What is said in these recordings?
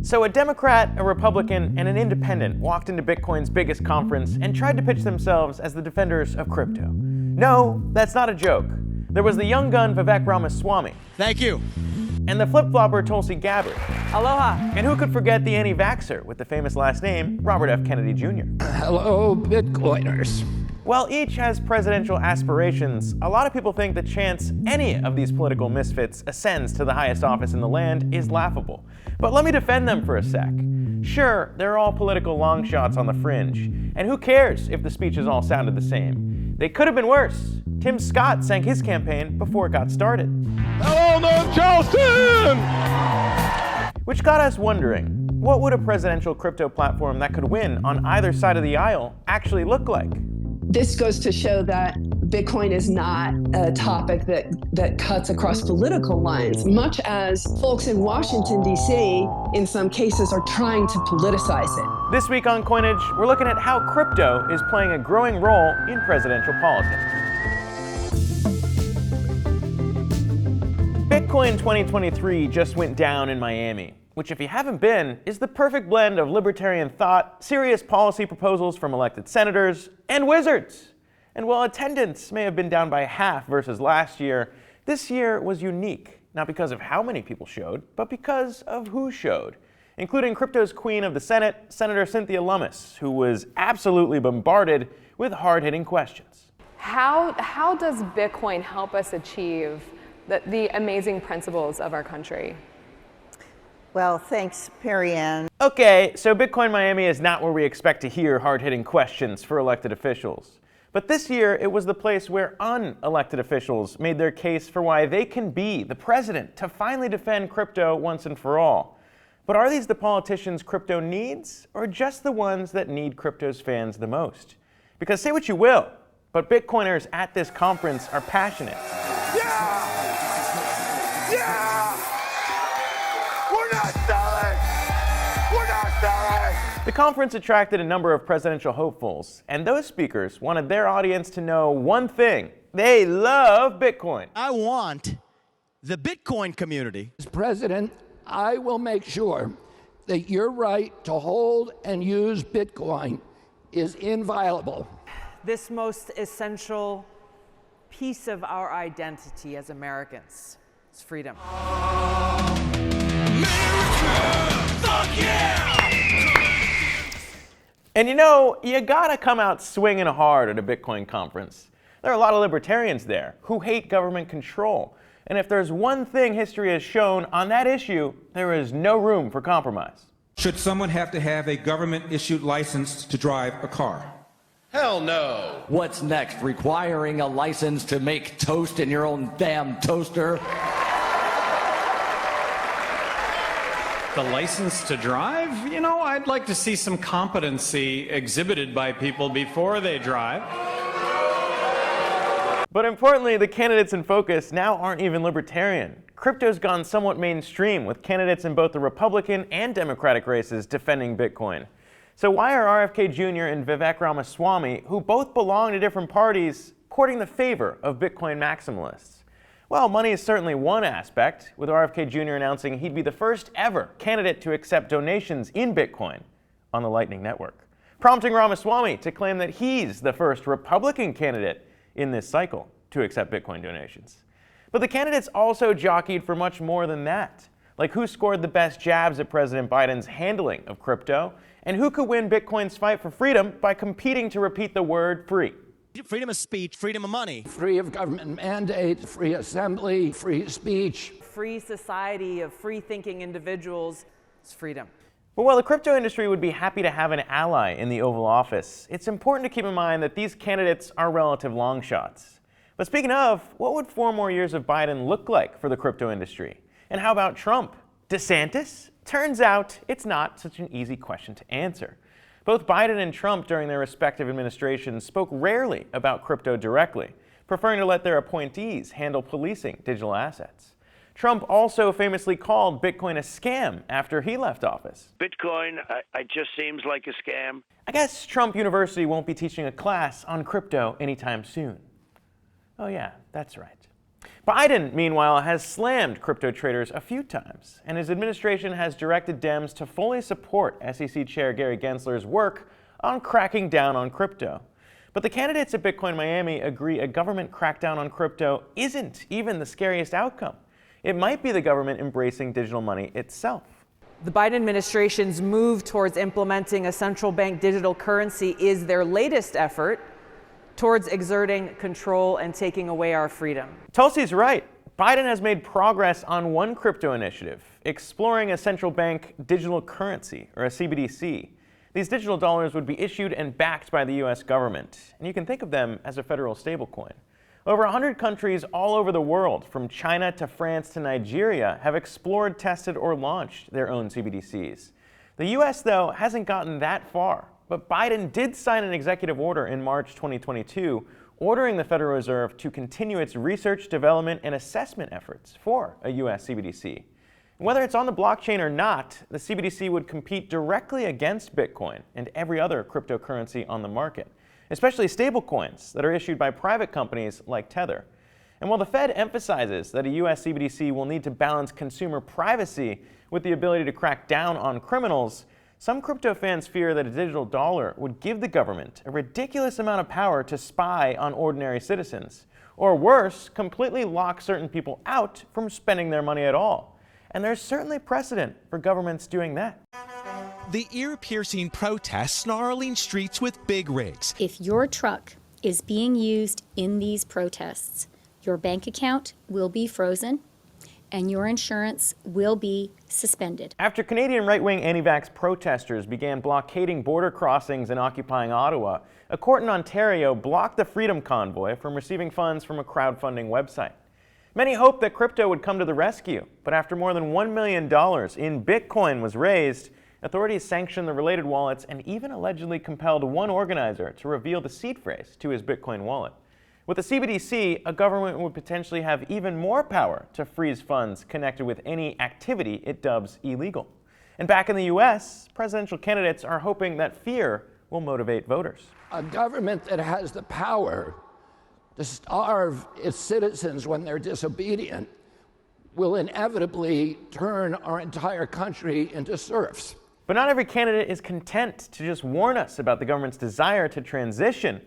So a Democrat, a Republican, and an independent walked into Bitcoin's biggest conference and tried to pitch themselves as the defenders of crypto. No, that's not a joke. There was the young gun Vivek Ramaswamy. Thank you. And the flip-flopper Tulsi Gabbard. Aloha. And who could forget the anti-vaxxer with the famous last name, Robert F. Kennedy Jr. Hello, Bitcoiners. While each has presidential aspirations, a lot of people think the chance any of these political misfits ascends to the highest office in the land is laughable. But let me defend them for a sec. Sure, they're all political long shots on the fringe, and who cares if the speeches all sounded the same? They could have been worse. Tim Scott sang his campaign before it got started. Hello, North Charleston! Which got us wondering, what would a presidential crypto platform that could win on either side of the aisle actually look like? This goes to show that Bitcoin is not a topic that cuts across political lines, much as folks in Washington, D.C., in some cases are trying to politicize it. This week on Coinage, we're looking at how crypto is playing a growing role in presidential politics. Bitcoin 2023 just went down in Miami, which, if you haven't been, is the perfect blend of libertarian thought, serious policy proposals from elected senators, and wizards. And while attendance may have been down by half versus last year, this year was unique, not because of how many people showed, but because of who showed, including crypto's queen of the Senate, Senator Cynthia Lummis, who was absolutely bombarded with hard-hitting questions. How does Bitcoin help us achieve the amazing principles of our country? Well, thanks, Perry-Ann. Okay, so Bitcoin Miami is not where we expect to hear hard-hitting questions for elected officials. But this year, it was the place where unelected officials made their case for why they can be the president to finally defend crypto once and for all. But are these the politicians crypto needs, or just the ones that need crypto's fans the most? Because say what you will, but Bitcoiners at this conference are passionate. Yeah! Yeah! We're not selling! We're not selling! The conference attracted a number of presidential hopefuls, and those speakers wanted their audience to know one thing. They love Bitcoin. I want the Bitcoin community. As president, I will make sure that your right to hold and use Bitcoin is inviolable. This most essential piece of our identity as Americans is freedom. And you know, you gotta come out swinging hard at a Bitcoin conference. There are a lot of libertarians there who hate government control. And if there's one thing history has shown on that issue, there is no room for compromise. Should someone have to have a government-issued license to drive a car? Hell no! What's next? Requiring a license to make toast in your own damn toaster? The license to drive? You know, I'd like to see some competency exhibited by people before they drive. But importantly, the candidates in focus now aren't even libertarian. Crypto's gone somewhat mainstream, with candidates in both the Republican and Democratic races defending Bitcoin. So why are RFK Jr. and Vivek Ramaswamy, who both belong to different parties, courting the favor of Bitcoin maximalists? Well, money is certainly one aspect, with RFK Jr. announcing he'd be the first ever candidate to accept donations in Bitcoin on the Lightning Network, prompting Ramaswamy to claim that he's the first Republican candidate in this cycle to accept Bitcoin donations. But the candidates also jockeyed for much more than that, like who scored the best jabs at President Biden's handling of crypto, and who could win Bitcoin's fight for freedom by competing to repeat the word free. Freedom of speech, freedom of money. Free of government mandate, free assembly, free speech. Free society of free-thinking individuals is freedom. But while the crypto industry would be happy to have an ally in the Oval Office, it's important to keep in mind that these candidates are relative long shots. But speaking of, what would 4 more years of Biden look like for the crypto industry? And how about Trump? DeSantis? Turns out it's not such an easy question to answer. Both Biden and Trump during their respective administrations spoke rarely about crypto directly, preferring to let their appointees handle policing digital assets. Trump also famously called Bitcoin a scam after he left office. Bitcoin, it just seems like a scam. I guess Trump University won't be teaching a class on crypto anytime soon. Oh yeah, that's right. Biden, meanwhile, has slammed crypto traders a few times, and his administration has directed Dems to fully support SEC Chair Gary Gensler's work on cracking down on crypto. But the candidates at Bitcoin Miami agree a government crackdown on crypto isn't even the scariest outcome. It might be the government embracing digital money itself. The Biden administration's move towards implementing a central bank digital currency is their latest effort towards exerting control and taking away our freedom. Tulsi's right. Biden has made progress on one crypto initiative, exploring a central bank digital currency, or a CBDC. These digital dollars would be issued and backed by the US government, and you can think of them as a federal stablecoin. Over 100 countries all over the world, from China to France to Nigeria, have explored, tested, or launched their own CBDCs. The US, though, hasn't gotten that far, but Biden did sign an executive order in March 2022 ordering the Federal Reserve to continue its research, development, and assessment efforts for a US CBDC. Whether it's on the blockchain or not, the CBDC would compete directly against Bitcoin and every other cryptocurrency on the market, especially stablecoins that are issued by private companies like Tether. And while the Fed emphasizes that a US CBDC will need to balance consumer privacy with the ability to crack down on criminals, some crypto fans fear that a digital dollar would give the government a ridiculous amount of power to spy on ordinary citizens, or worse, completely lock certain people out from spending their money at all. And there's certainly precedent for governments doing that. The ear-piercing protests snarling streets with big rigs. If your truck is being used in these protests, your bank account will be frozen and your insurance will be suspended. After Canadian right-wing anti-vax protesters began blockading border crossings and occupying Ottawa, a court in Ontario blocked the Freedom Convoy from receiving funds from a crowdfunding website. Many hoped that crypto would come to the rescue, but after more than $1 million in Bitcoin was raised, authorities sanctioned the related wallets and even allegedly compelled one organizer to reveal the seed phrase to his Bitcoin wallet. With a CBDC, a government would potentially have even more power to freeze funds connected with any activity it dubs illegal. And back in the US, presidential candidates are hoping that fear will motivate voters. A government that has the power to starve its citizens when they're disobedient will inevitably turn our entire country into serfs. But not every candidate is content to just warn us about the government's desire to transition.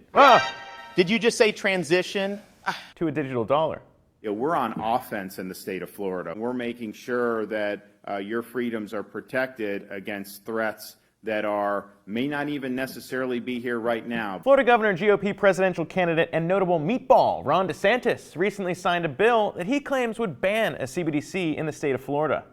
Did you just say transition? To a digital dollar. We're on offense in the state of Florida. We're making sure that your freedoms are protected against threats that may not even necessarily be here right now. Florida Governor, GOP presidential candidate, and notable meatball Ron DeSantis recently signed a bill that he claims would ban a CBDC in the state of Florida,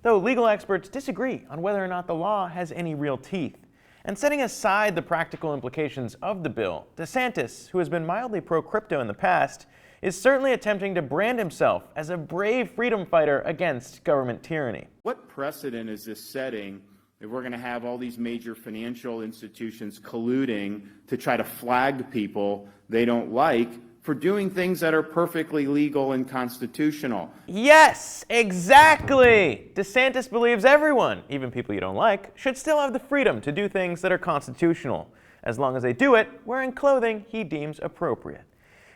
though legal experts disagree on whether or not the law has any real teeth. And setting aside the practical implications of the bill, DeSantis, who has been mildly pro-crypto in the past, is certainly attempting to brand himself as a brave freedom fighter against government tyranny. What precedent is this setting if we're going to have all these major financial institutions colluding to try to flag people they don't like for doing things that are perfectly legal and constitutional? Yes, exactly! DeSantis believes everyone, even people you don't like, should still have the freedom to do things that are constitutional, as long as they do it wearing clothing he deems appropriate.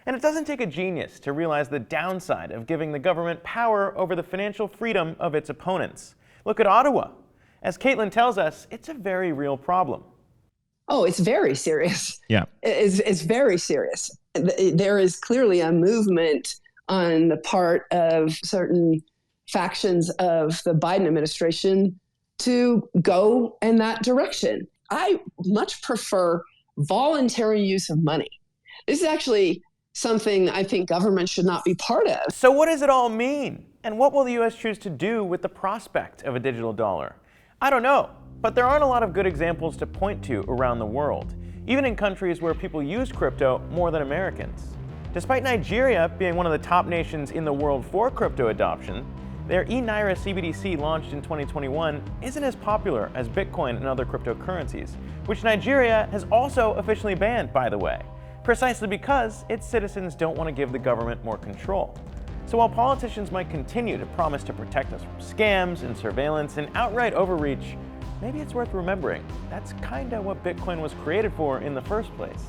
And it doesn't take a genius to realize the downside of giving the government power over the financial freedom of its opponents. Look at Ottawa. As Caitlin tells us, it's a very real problem. Oh, it's very serious. Yeah. It's very serious. There is clearly a movement on the part of certain factions of the Biden administration to go in that direction. I much prefer voluntary use of money. This is actually something I think government should not be part of. So what does it all mean? And what will the US choose to do with the prospect of a digital dollar? I don't know, but there aren't a lot of good examples to point to around the world, even in countries where people use crypto more than Americans. Despite Nigeria being one of the top nations in the world for crypto adoption, their e-Naira CBDC launched in 2021 isn't as popular as Bitcoin and other cryptocurrencies, which Nigeria has also officially banned, by the way, precisely because its citizens don't want to give the government more control. So while politicians might continue to promise to protect us from scams and surveillance and outright overreach, maybe it's worth remembering that's kinda what Bitcoin was created for in the first place.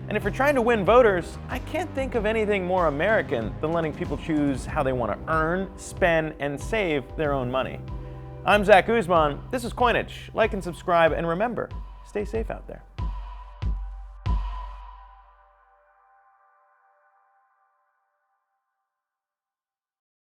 And if you're trying to win voters, I can't think of anything more American than letting people choose how they want to earn, spend, and save their own money. I'm Zach Guzman. This is Coinage. Like and subscribe, and remember, stay safe out there.